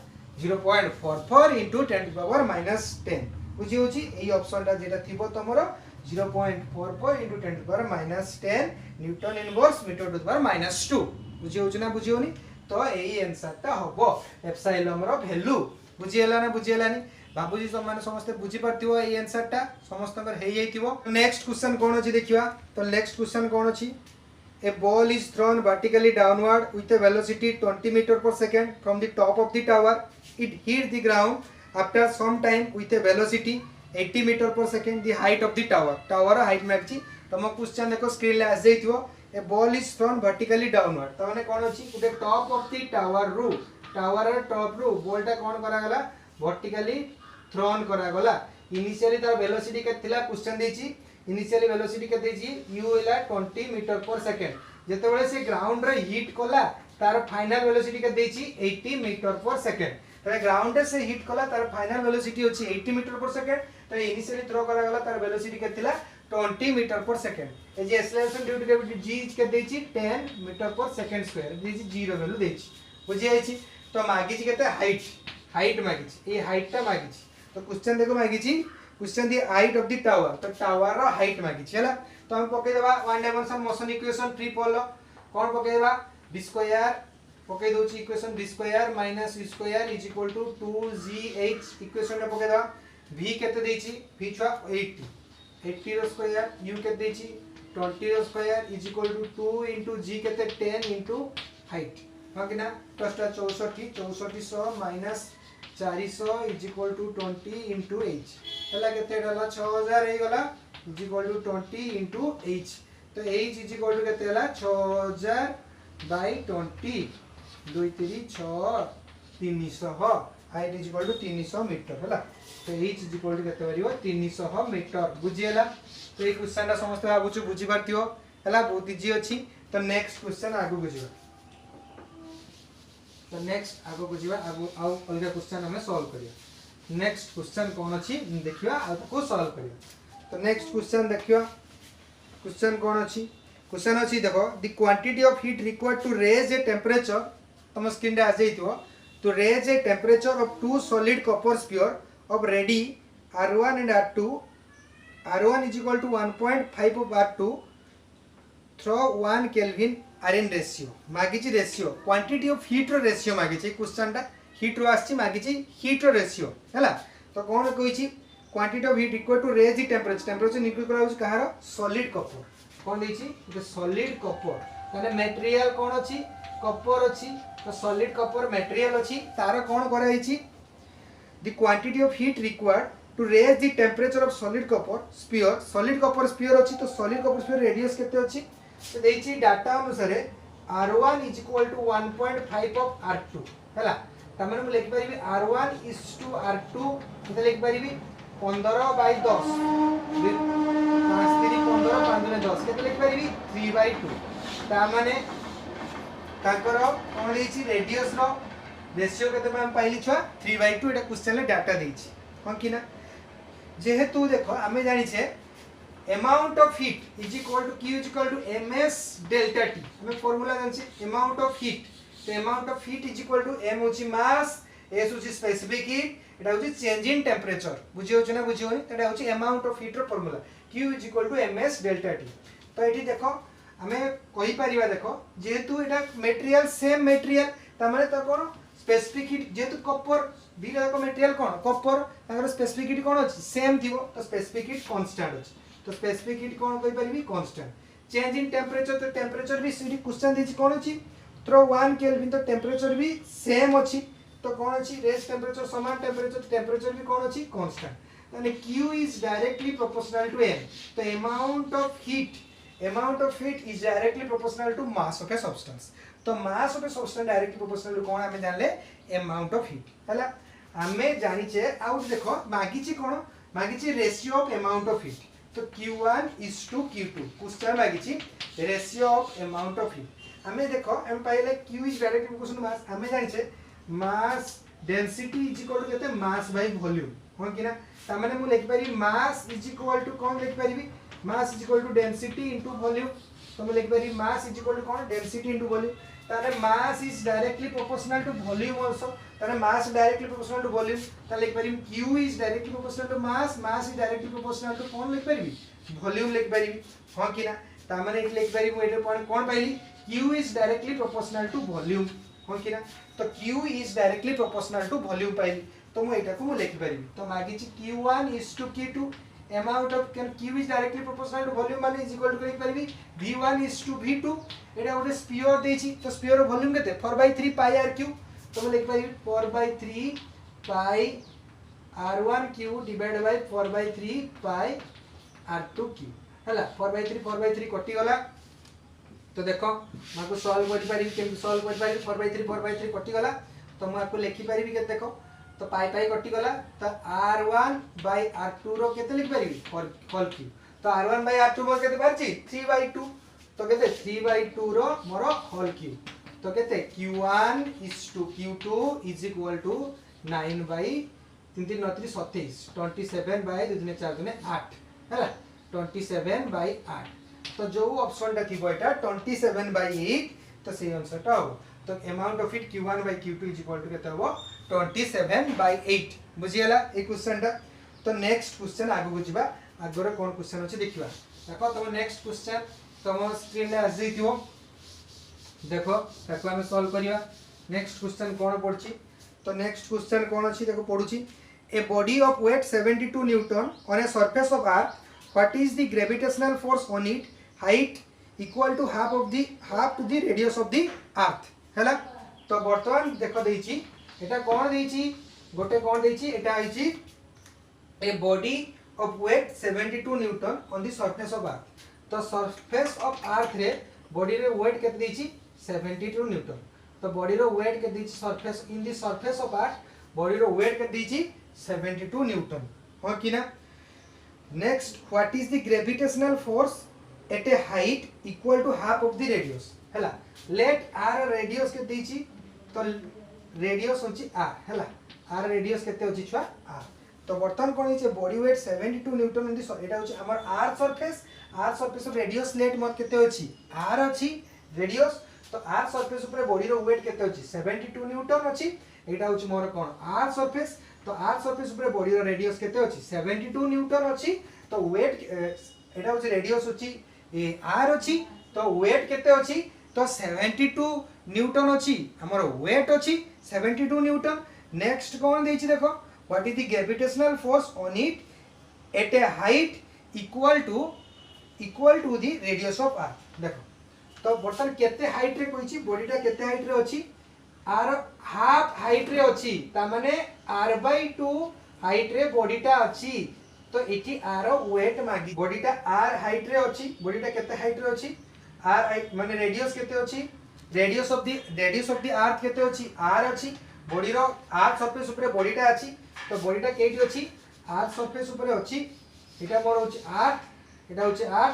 0.44 into 10 to the power minus 10 बुझी होछि एई ऑप्शन ता जेटा थिबो तमरो 0.44 into 10 to the power minus 10 newton inverse metre to the power minus 2 बुझी होछि ना बुझी होनी तो एई आंसर ता होबो एप्सिलॉन रो वैल्यू बुझी हला ना बुझी हलानी बाबूजी समान समस्त बुझी परथिबो एई आंसर टा समस्तकर हेई जाइतिबो नेक्स्ट क्वेश्चन कोन अछि देखिबा तो नेक्स्ट क्वेश्चन कोन अछि A ball is thrown vertically downward with a velocity 20 meter per second from the top of the tower. It hit the ground after some time with a velocity 80 meter per second. The height of the tower. Tower height मागछि तम question देखो screen ले आ जाइथिबो. A ball is thrown vertically downward. त माने कोन अछि उडे top of the tower रू tower top रू ball टा कोन करा गला vertically thrown करा गला. इनिशियली तार वेलोसिटी के थिला क्वेश्चन देछि इनिशियली वेलोसिटी के देछि u इला 20 मीटर पर सेकंड जेते बेले से ग्राउंड रे हिट कोला तार फाइनल वेलोसिटी के देछि 80 मीटर पर सेकंड त ग्राउंड रे से हिट कोला तार फाइनल वेलोसिटी होछि 80 मीटर पर सेकंड त इनिशियली थ्रो करा गला तार वेलोसिटी के थिला 20 मीटर पर सेकंड ए जे acceleration due to gravity g के देछि 10 मीटर पर सेकंड स्क्वायर देछि 0 वैल्यू देछि बुझि आइछि तो मागिछि केते हाइट मागिछि ए हाइट ता मागिछि तो क्वेश्चन देखो मागिछि question the height of the tower तो टावर रो हाइट मागी छला तो हम पके देबा one dimension motion equation free fall कोन पके देबा v स्क्वायर पके दोछि equation v square minus v square is equal to 2gh equation में पके देबा v केते देछि v छा 80 रो स्क्वायर u केते देछि 20 रो square is equal to 2 into g केते 10 into हाइट हां कि ना तो 64 100 minus 400 is equal to 20 into h हला केते हला 6000 हे गला is equal to 20 into h तो h इज इक्वल टू केते हला 6000 by 20 2 3 6 300 height is equal to 300 metre हला तो h इज इक्वल टू केते परिबो 300 मीटर बुझी हला तो ए क्वेश्चन ता समस्त बाबूचु बुझी परथियो हला बहुत इजी अछि तो नेक्स्ट क्वेश्चन आगु बुझियो तो नेक्स्ट आगो बुझिबा आगो आउ अलगा क्वेश्चन हमें सॉल्व करिया नेक्स्ट क्वेश्चन कोन अछि देखिबा आ को सॉल्व करिया तो नेक्स्ट क्वेश्चन देखियो क्वेश्चन कोन अछि क्वेश्चन अछि देखो the quantity of heat required to raise a temperature तम स्क्रीन रे आ जाइतो to raise a temperature of two solid copper sphere of radii R1 and R2 R1 is equal to 1.5 of R2 throw 1 Kelvin Rn ratio मागिची ratio quantity of heat रो ratio मागिची question टा heat रो आछि मागिची heat रो ratio हैला तो कोन कहिची quantity of heat equal to raise the temperature निकल करा होछि कहारो सॉलिड कॉपर कोन देछि द सॉलिड कॉपर माने मटेरियल कोन अछि कॉपर अछि तो सॉलिड कॉपर मटेरियल अछि तार कोन करा हिची the quantity of heat required to raise the temperature of solid copper sphere अच्छी तो सॉलिड कॉपर स्पीयर रेडियस केते अच्छी तो देछि डाटा अनुसार R1 is equal to 1.5 of R2 हैला तमने लिख परिबी R1 इज टू R2 केते लिख परिबी 15 by 10 5 3 15 5 में 10 केते लिख परिबी 3/2 ता माने ताकर कोन देछि रेडियस रो रेशियो केते हम पाइली छुआ 3/2 एटा क्वेश्चन ले डाटा देछि कोन कि ना जेहेतु देखो आमे जानि छे amount of heat is equal to q is equal to ms delta t हमें फार्मूला जानि छे amount of heat तो amount of heat is equal to m होची mass s होची specific heat एटा होची change in temperature बुझी होची ना बुझी होनी एटा होची amount of heat रो formula q is equal to ms delta t तो एठी देखो हमें कहि परिबा देखो जेहेतु एटा मटेरियल सेम मटेरियल त माने त कोन स्पेसिफिक हीट जेहेतु कॉपर बीरा को मटेरियल कोन कॉपर ताकर स्पेसिफिक हीट कोन अछि सेम थिबो तो स्पेसिफिक हीट कांस्टेंट अछि तो स्पेसिफिक हीट कोन कहि परिबी कांस्टेंट चेंज इन टेम्परेचर तो टेम्परेचर भी सीडी क्वेश्चन दिछि कोन अछि तो 1 केल्विन तो टेम्परेचर भी सेम अछि तो कोन अछि रेस्ट टेम्परेचर समान टेम्परेचर भी कोन अछि कांस्टेंट यानी q is directly proportional to m तो amount of heat is directly proportional to mass of a substance तो mass of a substance directly proportional to कोन हमें जानले अमाउंट ऑफ हीट हला हमें जानि छे आउट देखो मागिछि कोन मागिछि ratio of amount of heat तो q1 is to q2 question मागिछि ratio of amount of heat हमें देखो हम पहले q is directly proportional to mass हमें जानि छे mass density is equal to केते मास बाय वॉल्यूम कोन कि ना त माने मु लिख पारी मास इज इक्वल टू कोन लिख पारिबी mass is equal to density into volume तो मैं लिख पारी मास इज इक्वल टू कोन डेंसिटी इनटू वॉल्यूम तारे mass is directly proportional to volume also तारे mass directly proportional to volume ता लिख पारी q is directly proportional to mass is directly proportional to कोन लिख पारी वॉल्यूम लिख पारी हां कि ना ता माने लिख पारी मु एटा पॉइंट कोन पाइली q is directly proportional to volume हां कि ना तो q is directly proportional to volume पाइली तो मु एटा को मु लिख पारी तो मागी छि q1 is to q2 amount of q is directly proportional to volume माने is equal to लिख पारिबी v1 is to v2 एटा गोटे स्फीयर देछि तो स्फीयर रो वॉल्यूम केते 4/3 pi r3 तो मैं लिख पारिबी 4/3 pi r1q divided by 4/3 pi r2q हला 4/3 कटि गला तो देखो माको सॉल्व कर पारिबी केम सॉल्व कर पारिबी 4/3 कटि गला तो माको लिखि पारिबी के देखो तो पाई कटि गला तो r1 by r2 रो केते लिख पारिबी होल q तो r1 by r2 मोर केते पारछि 3/2 तो केते 3/2 रो मोर होल q तो केते q1 is to q2 is equal to 9 by 3 3 9 3 27 27 by 2 3 4 2 8 हैला 27 by 8 तो जो ऑप्शन टा थिबो एटा 27 by 8 तो से आंसर टा हो तो amount of heat q1 by q2 is equal to केते हो 27 by 8 बुझियला ए क्वेश्चन टा तो नेक्स्ट क्वेश्चन आगु बुझिबा आगरे कोन क्वेश्चन अछि देखिबा देखो तुम नेक्स्ट क्वेश्चन तुम स्क्रीन ले आ जइतियो देखो ताको हम सॉल्व करिया नेक्स्ट क्वेश्चन कोन पड़छि तो नेक्स्ट क्वेश्चन कोन अछि देखो पडुछि a body of weight 72 newton on a surface of earth what is the gravitational force on it height equal to half to the radius of the earth हैला तो वर्तमान देखो देछि एटा कोन देछि गोटे कोन देछि एटा आइछि a body of weight 72 newton on the surface of earth तो सरफेस ऑफ अर्थ रे बॉडी रे वेट केते देछि 72 न्यूटन तो बॉडी रो वेट के देछि surface in the surface of earth body रो वेट के देछि 72 न्यूटन हो कि ना next what is the gravitational force at a height equal to half of the radius हैला लेट आर रेडियस के देछि तो रेडियस होछि आर हैला आर रेडियस केते होछि छुआ आर तो बर्तन कोन छै body weight 72 Newton in the एटा होछि हमर आर सरफेस रेडियस लेट मत केते होछि आर अछि रेडियस तो आर सरफेस ऊपर बॉडी रो वेट केते होछि 72 न्यूटन अछि एटा होछि मोर कोन आर सरफेस तो आर सरफेस ऊपर बॉडी रो रेडियस केते होछि 72 न्यूटन अछि तो वेट एटा होछि रेडियस होछि ए आर अछि तो वेट केते अछि तो 72 न्यूटन अछि हमर वेट अछि 72 न्यूटन नेक्स्ट कोन देछि देखो what is the gravitational force on it at a height equal to the radius of earth देखो तो बर्तन केते हाइट रे कोइछि बॉडीटा केते हाइट रे अछि आर हाफ हाइट रे अछि ता माने r/2 हाइट रे बॉडीटा अछि तो एठी आर वेट मागी बॉडीटा आर हाइट रे अछि बॉडीटा केते हाइट रे अछि आर हाइट माने रेडियस केते अछि रेडियस ऑफ द अर्थ केते अछि आर अछि बॉडी रो आर सरफेस ऊपर बॉडीटा अछि तो बॉडीटा केठी अछि आर सरफेस ऊपर अछि एटा मोर होछि आर एटा होछि आर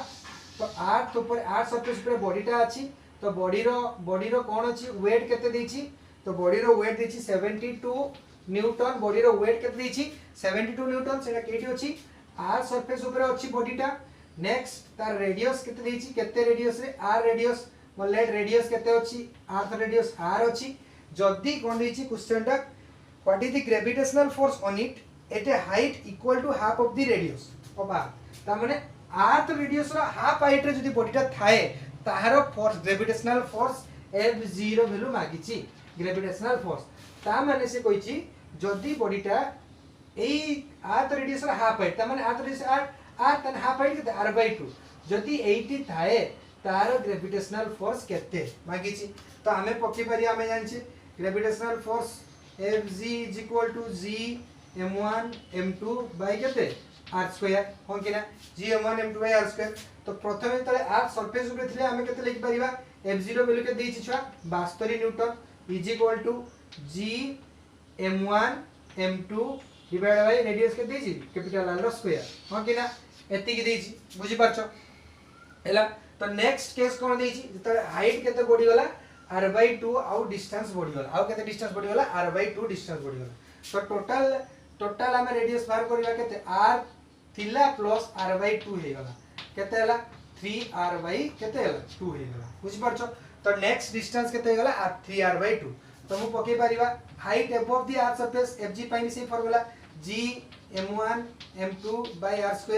तो आर ऊपर आर सरफेस ऊपर बॉडीटा अछि तो बॉडी रो कोन अछि वेट केते देछि तो बॉडी रो वेट देछि 72 न्यूटन बॉडी रो वेट केते देछि 72 न्यूटन सेटा केठी अछि आर सरफेस ऊपर अछि बॉडीटा नेक्स्ट तार रेडियस केते देछि केते रेडियस रे आर रेडियस लेट रेडियस केते अछि आर रेडियस आर अछि जदी कोन देछि क्वेश्चनटा what is the gravitational force on it at a height equal to half of the radius of R ता माने आर रेडियस रो हाफ हाइट रे जदी बॉडीटा थाए ताहारो force gravitational force F0 value मागिछि ग्रेविटेशनल फोर्स ता माने से कहिछि जदी बॉडीटा एई आर रेडियस रो हाफ हाइट ता माने आर रेडियस आर तन हाफ हाइट के r/2 जदी 80 थाए तारो ग्रेविटेशनल फोर्स केते मागिछि तो हमें पक्की पारी हमें जानछि gravitational force Fg = g m1 m2 by केते r2 हो कि ना g m1 m2 bye r2 तो प्रथमे तले r सरफेस ऊपर थिले हमें केते लिखि परिबा F0 वैल्यू के देछि छुआ 72 Newton = g m1 m2 divide by radius के देछि कैपिटल R स्क्वायर हो कि ना एति की देछि बुझि परछो हैला तो नेक्स्ट केस कोन देछि जत हाइट केते बॉडी वाला r/2 आउ डिस्टेंस बॉडी वाला आउ केते डिस्टेंस बॉडी वाला r/2 डिस्टेंस बॉडी वाला तो टोटल हम रेडियस बाहर करबा केते r थिला प्लस r/2 हे गला केते हला 3r/ केते हला 2 हे गला बुझि परछो तो नेक्स्ट डिस्टेंस केते हे गला 3r/2 तो मु पके परिबा height above the r surface Fg पाइनी से formula g m1 m2 bye r2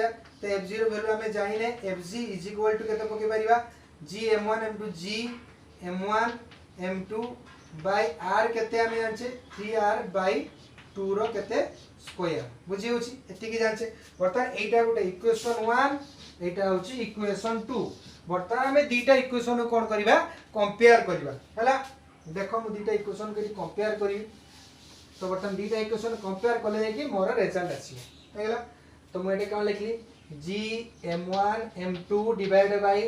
तो F0 वैल्यू हमें जानिने Fg = केते पके परिबा g m1 m2 g m1 m2 by r केते हमें जानछे 3r/2 रो केते स्क्वायर बुझी होची एति की जानछे बर्तमान एटा गुटे इक्वेशन 1 एटा होची इक्वेशन 2 बर्तमान हमें दीटा इक्वेशन को कोन करबा कंपेयर करबा हला देखो मु दीटा इक्वेशन करी कंपेयर करी तो बर्तमान दीटा इक्वेशन कंपेयर कले कि मोर रिजल्ट आसीबो हेला तो मु एटे कोन लिखली g m1 m2 divided by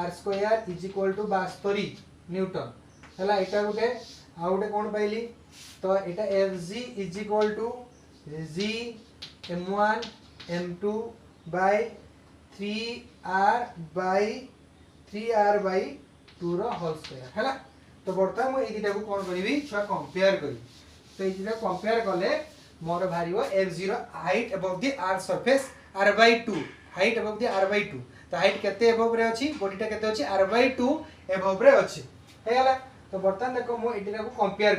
r2 = 72 Newton हला एटा गुटे आ गुटे कोन पाइली तो एटा Fg = g m1 m2 by 3r/2 रो होल स्क्वायर हला तो बर्तमान मु ए दिटा को कोन करबी छुआ कंपेयर करी तो ए दिटा कंपेयर करले मोर भारियो F0 height above the r surface r/2 height above the r/2 तो हाइट केते अबव रे अछि बॉडीटा केते अछि r/2 अबव रे अछि हे हला तो बर्तमान देखो मु एदिना को कंपेयर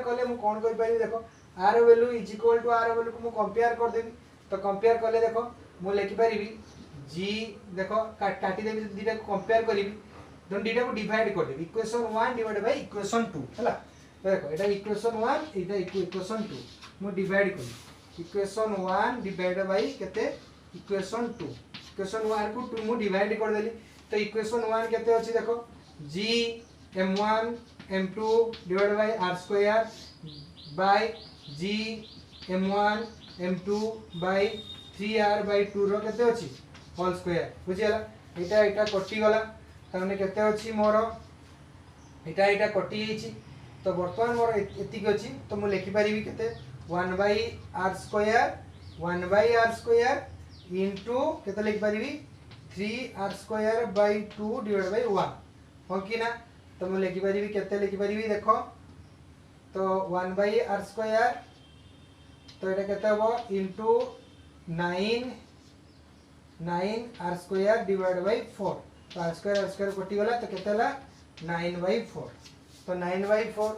करले मु कोन कर पाइबी देखो r वैल्यू = r वैल्यू को मु कंपेयर कर देबी तो कंपेयर करले देखो मु लिखि परिबी g देखो काटी देबी दीटा को कंपेयर करिबी दोन दीटा को डिवाइड कर देबी इक्वेशन 1 डिवाइड बाय इक्वेशन 2 हला देखो एटा इक्वेशन 1 एटा इक्वेशन 2 मु डिवाइड करी इक्वेशन 1 डिवाइड बाय केते इक्वेशन 2 इक्वेशन 1 को 2 मु डिवाइड कर देली तो इक्वेशन 1 केते अछि देखो g m1 m2 divide by r2 by g m1 m2 by 3r/2 रो केते अछि होल स्क्वायर बुझियला एटा कटि गला ताने केते अछि मोर एटा कटि हिची तो वर्तमान मोर एति के अछि तो मु लिखि परिबी केते 1/r2 इनटू केते लिखि परिबी 3r/2 डिवाइड बाय 1 हो कि ना तो मु लिखि परिबी केते लिखि परिबी देखो तो 1/r2 तो एटा केते हो इनटू 9r2 डिवाइड बाय 4 तो r2 कटि गला तो केते हला 9/4 तो 9/4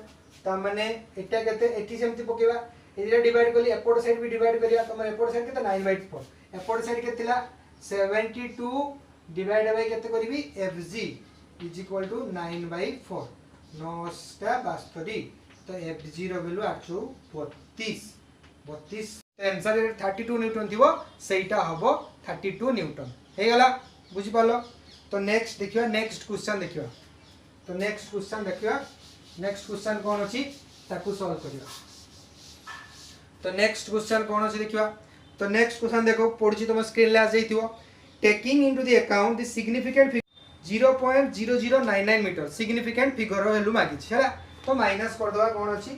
ता माने एटा केते एठी सेमति पकेबा एटा डिवाइड करली एपोर्ट साइड भी डिवाइड करिया तो माने एपोर्ट साइड केते 9/4 एपोर्ट साइड केतिला 72 डिवाइड बाय केते करबी Fg = 9/4 9टा 72 तो F0 वैल्यू आछो 32 तो आंसर 32 न्यूटन थिबो सेटा हबो 32 न्यूटन हे गला बुझि पालो तो नेक्स्ट देखियो नेक्स्ट क्वेश्चन देखियो तो नेक्स्ट क्वेश्चन देखियो नेक्स्ट क्वेश्चन कौन अछि ताकू सॉल्व करिया। तो नेक्स्ट क्वेश्चन कौन अछि देखिबा। तो नेक्स्ट क्वेश्चन देखो पढुची तुम स्क्रीन ले आ जाइथिबो। Taking into the account the significant 0.0099 metre significant figure हेलु मागी छला। तो माइनस कर दवा कौन अछि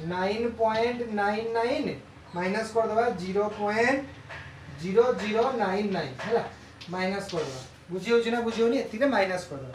9.99 माइनस कर दवा 0.0099 हैला माइनस कर दवा बुझी होछि ना बुझी होनी एतिके माइनस कर दवा।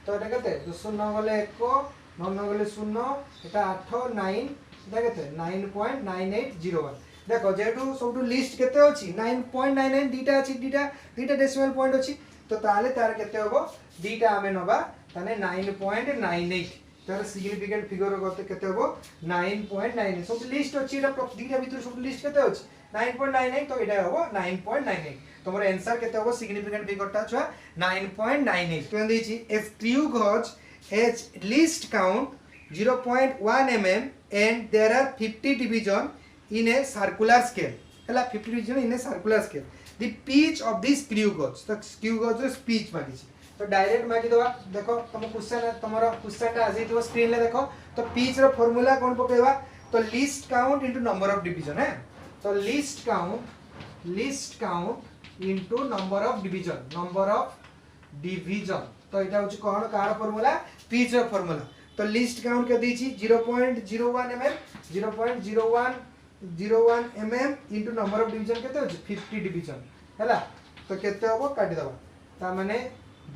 तो एटा कते 0 गले 1 9 गले 0 एटा 8 9 एटा कते 9.9801 देखो जेटू सबटू लिस्ट केते अछि 9.99 दीटा अछि दीटा डेसिमल पॉइंट अछि। तो ताले तार केते होबो दीटा हमें नबा ताने 9.98 तार सिग्निफिकेंट फिगर केते होबो 9.98 सब लिस्ट अछि एटा दीटा भीतर सब लिस्ट केते अछि 9.99 तो एटा होबो 9.98 तमर आंसर केते होबो सिग्निफिकेंट फिगर ता छ 9.98 तो देछि if true gauge has least count 0.1 mm and there are 50 division in a circular scale हला 50 division in a circular scale the pitch of this screw gauge तो screw gauge रो pitch मागी छी। तो direct मागी दवा देखो तुम क्वेश्चन तमरो क्वेश्चन ता आजि तो स्क्रीन ले देखो। तो pitch रो फार्मूला कोन पकेबा तो least count into number of division है। तो least count into number of division तो एटा होची कोन कार फार्मूला pitch रो फार्मूला। तो लीस्ट काउंट के दीची 0.01 mm 0.01 mm into number of division केते होची 50 डिवीजन हैला। तो केते होबो काटी दबा ता माने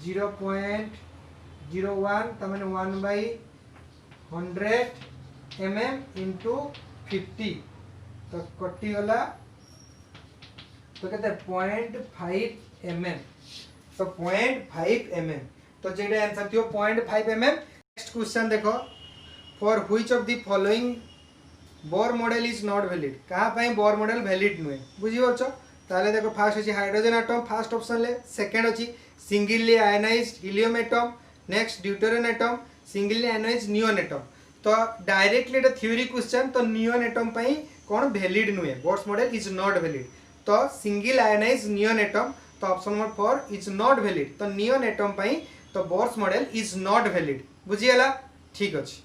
0.01 ता माने 1/100 mm इनटू 50 तो कटी गला तो कहते 0.5 mm तो 0.5 mm तो जेडे आंसर थियो 0.5 mm। नेक्स्ट क्वेश्चन देखो for which of the following Bohr model is not valid कहा पई बोर मॉडल वैलिड नुए बुझी होचो। ताले देखो फर्स्ट अछि हाइड्रोजन एटम फर्स्ट ऑप्शन ले सेकंड अछि singly ionised helium atom next deuterium atom singly ionised neon atom. तो डायरेक्टली एटा थ्योरी क्वेश्चन तो नियोन एटम पई कोन वैलिड नुए Bohr's model is not valid. तो सिंगल आयनाइज्ड नियोन एटम तो option number 4 is not valid. तो neon atom पई तो Bohr's model is not valid बुझी हला ठीक अछि।